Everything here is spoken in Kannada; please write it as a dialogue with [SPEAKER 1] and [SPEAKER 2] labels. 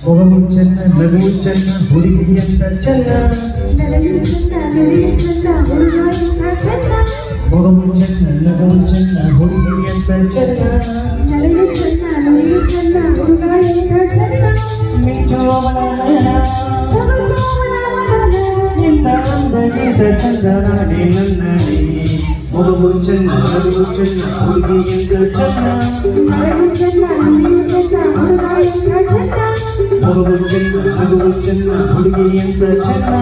[SPEAKER 1] ಮೊಗವು ಚೆನ್ನ ನಗುವು ಚೆನ್ನ ಹುಡುಗಿ ಅಂತ ಚೆನ್ನ ಮೊಗವು ಚೆನ್ನ ನಗುವು ಚೆನ್ನ ಹುಡುಗಿ ಅಂತ ಚೆನ್ನ ಮಿಂಚುವವನ ನಯನ ನಿನ್ನ ಅಂದನೇದ ಚಂದನಾಡಿ ನನ್ನಡಿ ಮೊಗವು ಚೆನ್ನ ನಗುವು ಚೆನ್ನ ಹುಡುಗಿ ಅಂತ ಚೆನ್ನ ಮೊಗವು ಚೆನ್ನ ನಗುವು ಚೆನ್ನ ಹುಡುಗಿ ಅಂತ ಚೆನ್ನ